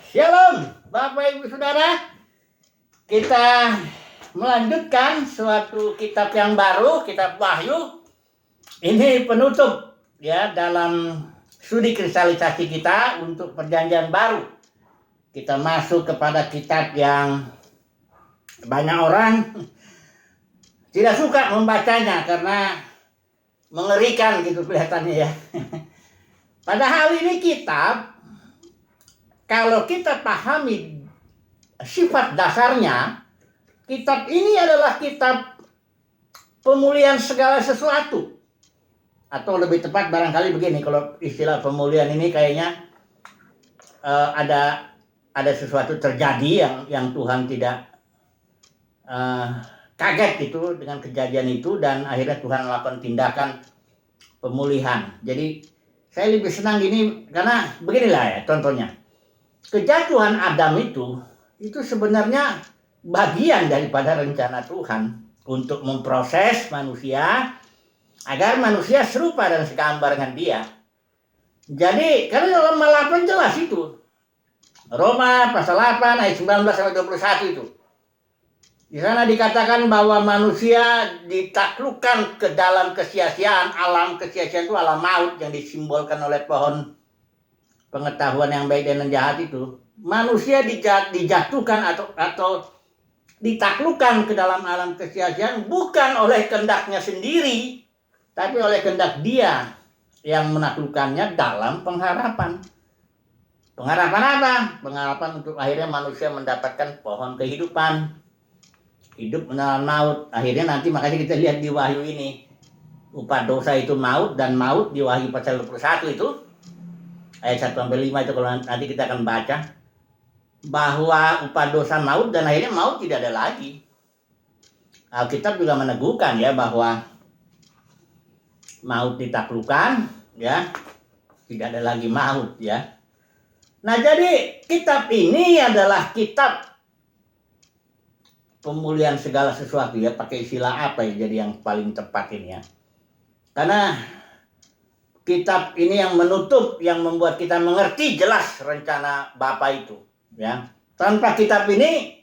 Shalom, Bapak Ibu Saudara. Kita melanjutkan suatu kitab yang baru, kitab Wahyu. Ini penutup ya dalam studi kristalisasi kita untuk perjanjian baru. Kita masuk kepada kitab yang banyak orang tidak suka membacanya karena mengerikan gitu kelihatannya ya. Padahal ini kitab, kalau kita pahami sifat dasarnya, kitab ini adalah kitab pemulihan segala sesuatu. Atau lebih tepat barangkali begini, kalau istilah pemulihan ini kayaknya ada sesuatu terjadi yang Tuhan tidak kaget itu dengan kejadian itu, dan akhirnya Tuhan melakukan tindakan pemulihan. Jadi saya lebih senang gini karena beginilah ya contohnya. Kejatuhan Adam itu sebenarnya bagian daripada rencana Tuhan untuk memproses manusia agar manusia serupa dan segambar dengan Dia. Jadi karena dalam Roma 8 jelas itu. Roma pasal 8 ayat 19 sampai 21 itu. Di sana dikatakan bahwa manusia ditaklukkan ke dalam kesia-siaan. Alam kesia-siaan itu alam maut yang disimbolkan oleh pohon pengetahuan yang baik dan yang jahat itu. Manusia dijatuhkan atau ditaklukkan ke dalam alam kesia-siaan bukan oleh kehendaknya sendiri, tapi oleh kehendak Dia yang menaklukkannya dalam pengharapan. Pengharapan apa? Pengharapan untuk akhirnya manusia mendapatkan pohon kehidupan, hidup menawan maut. Akhirnya nanti makanya kita lihat di Wahyu ini, upah dosa itu maut, dan maut di Wahyu pasal 21 itu ayat 1-5 itu kalau nanti kita akan baca bahwa upah dosa maut, dan akhirnya maut tidak ada lagi. Alkitab juga meneguhkan ya bahwa maut ditaklukkan ya, tidak ada lagi maut ya. Nah, jadi kitab ini adalah kitab pemulihan segala sesuatu ya, pakai istilah apa ya jadi yang paling tepat ini ya. Karena kitab ini yang menutup, yang membuat kita mengerti jelas rencana Bapa itu ya. Tanpa kitab ini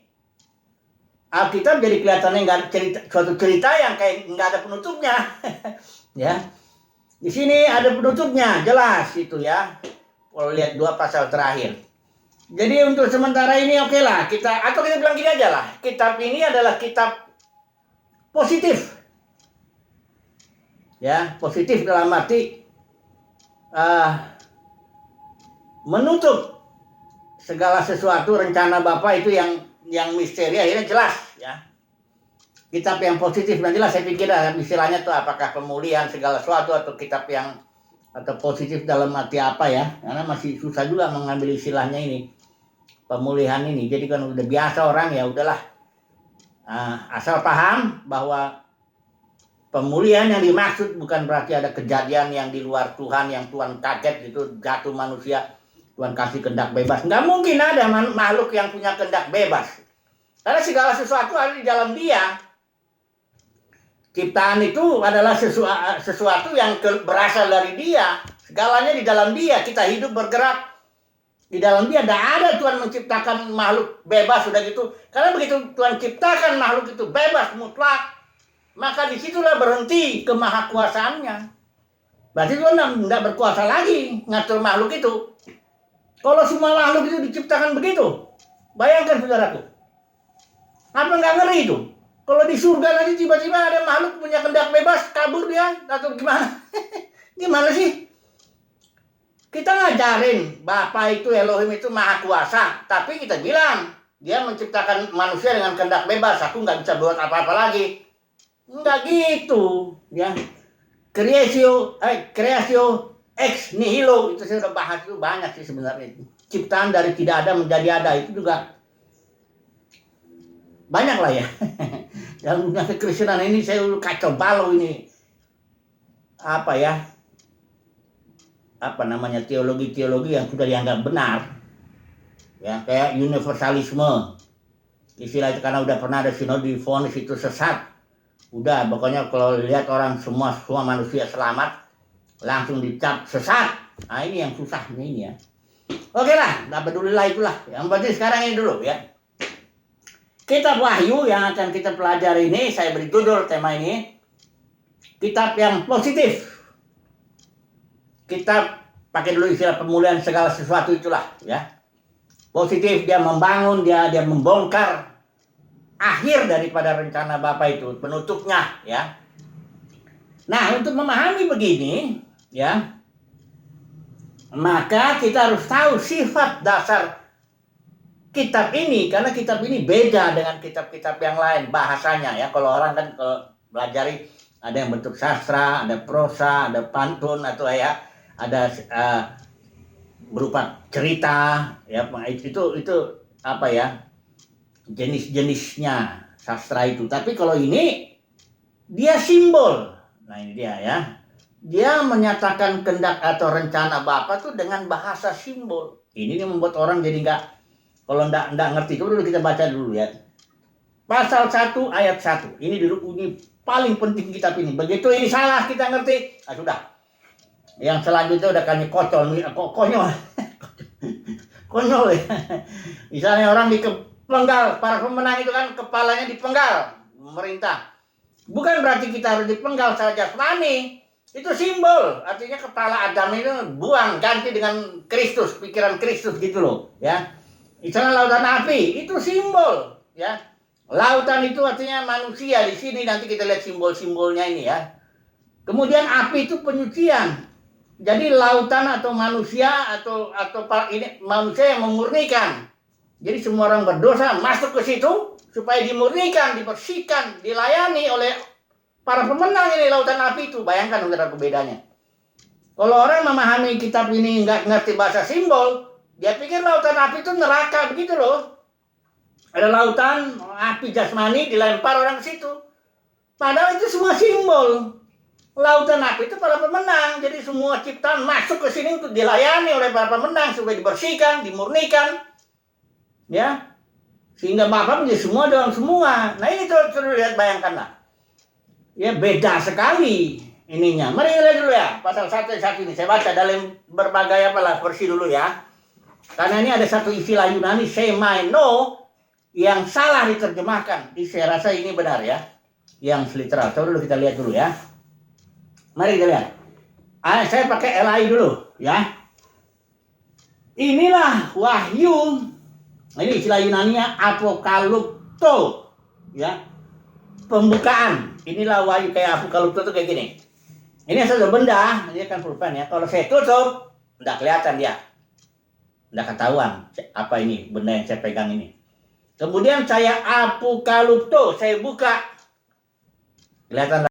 Alkitab jadi kelihatannya nggak ada suatu cerita yang kayak nggak ada penutupnya. Ya, di sini ada penutupnya jelas itu ya. Kalau lihat 2 pasal terakhir. Jadi untuk sementara ini oke lah kita bilang gini aja lah, kitab ini adalah kitab positif. Ya, positif dalam arti menutup segala sesuatu rencana Bapa itu yang misteri akhirnya jelas ya. Kitab yang positif dan jelas, saya pikir istilahnya tuh apakah pemulihan segala sesuatu atau kitab yang atau positif dalam arti apa ya, karena masih susah juga mengambil istilahnya ini pemulihan ini. Jadi kan udah biasa orang ya udahlah asal paham bahwa pemulihan yang dimaksud bukan berarti ada kejadian yang di luar Tuhan, yang Tuhan kaget itu jatuh manusia, Tuhan kasih kehendak bebas. Nggak mungkin ada makhluk yang punya kehendak bebas. Karena segala sesuatu ada di dalam Dia. Ciptaan itu adalah sesuatu yang berasal dari Dia. Segalanya di dalam Dia. Kita hidup bergerak di dalam Dia. Tidak ada Tuhan menciptakan makhluk bebas sudah gitu. Karena begitu Tuhan ciptakan makhluk itu bebas mutlak, maka disitulah berhenti kemahakuasaannya. Berarti Tuhan tidak berkuasa lagi ngatur makhluk itu. Kalau semua makhluk itu diciptakan begitu, bayangkan saudaraku, apa nggak ngeri itu? Kalau di surga nanti tiba-tiba ada makhluk punya kehendak bebas, kabur dia atau gimana? Gimana sih? Kita ngajarin Bapa itu, Elohim itu maha kuasa, tapi kita bilang Dia menciptakan manusia dengan kehendak bebas. Aku nggak bisa buat apa-apa lagi. Enggak gitu ya. Kreasio ex nihilo itu saya udah bahas itu banyak sih sebenarnya. Ciptaan dari tidak ada menjadi ada itu juga banyak lah ya. Dalam dunia kekristenan ini saya kacau balau ini. Apa ya? Apa namanya teologi-teologi yang sudah dianggap benar. Ya, kayak universalisme. Istilah itu karena udah pernah ada sinode divonis itu sesat. Udah, pokoknya kalau lihat orang semua manusia selamat, langsung dicap sesat. Nah ini yang susah ini ya. Oke lah, nggak pedulilah itulah. Yang penting sekarang ini dulu ya. Kitab Wahyu yang akan kita pelajari ini, saya beri judul tema ini, kitab yang positif. Kitab, pakai dulu istilah pemulihan segala sesuatu itulah ya. Positif, dia membangun, dia membongkar akhir daripada rencana Bapa itu, penutupnya ya. Nah, untuk memahami begini ya, maka kita harus tahu sifat dasar kitab ini, karena kitab ini beda dengan kitab-kitab yang lain bahasanya ya. Kalau orang kan pelajari ada yang bentuk sastra, ada prosa, ada pantun atau ya ada berupa cerita ya. Itu apa ya, jenis-jenisnya sastra itu. Tapi kalau ini dia simbol. Nah ini dia ya. Dia menyatakan kehendak atau rencana Bapa tuh dengan bahasa simbol. Ini yang membuat orang jadi kalau enggak ngerti. Coba dulu kita baca dulu ya. Pasal 1 ayat 1. Ini dulu, ini paling penting kitab ini. Begitu ini salah kita ngerti, sudah. Yang selanjutnya udah kayaknya konyol. Konyol ya. Misalnya orang dipenggal, para pemenang itu kan kepalanya dipenggal pemerintah. Bukan berarti kita harus dipenggal saja jasmani. Itu simbol, artinya kepala Adam itu buang, ganti dengan Kristus, pikiran Kristus gitu loh ya. Misalnya lautan api, itu simbol ya. Lautan itu artinya manusia. Di sini nanti kita lihat simbol-simbolnya ini ya. Kemudian api itu penyucian. Jadi lautan atau manusia atau ini manusia yang memurnikan. Jadi semua orang berdosa masuk ke situ supaya dimurnikan, dibersihkan, dilayani oleh para pemenang ini lautan api itu. Bayangkan antara bedanya. Kalau orang memahami kitab ini nggak ngerti bahasa simbol, dia pikir lautan api itu neraka begitu loh. Ada lautan api jasmani dilempar orang ke situ. Padahal itu semua simbol. Lautan api itu para pemenang. Jadi semua ciptaan masuk ke sini untuk dilayani oleh para pemenang supaya dibersihkan, dimurnikan. Ya. Sehingga Bapa menjadi semua dalam semua. Nah ini terus lihat, bayangkanlah. Ya beda sekali ininya. Mari kita lihat dulu ya. Pasal 1 ini saya baca dalam berbagai versi dulu ya. Karena ini ada satu istilah Yunani semaino yang salah diterjemahkan. Saya rasa ini benar ya. Yang literal. Coba dulu kita lihat dulu ya. Mari kita lihat. Saya pakai LI dulu ya. Inilah Wahyu. Ini istilah Yunaninya apokalupto ya. Pembukaan. Inilah Wahyu, kayak apokalupto itu kayak gini. Ini satu benda, ini kan pulpen ya. Kalau saya tutup, enggak kelihatan dia. Enggak ketahuan apa ini benda yang saya pegang ini. Kemudian saya apokalupto, saya buka. Kelihatan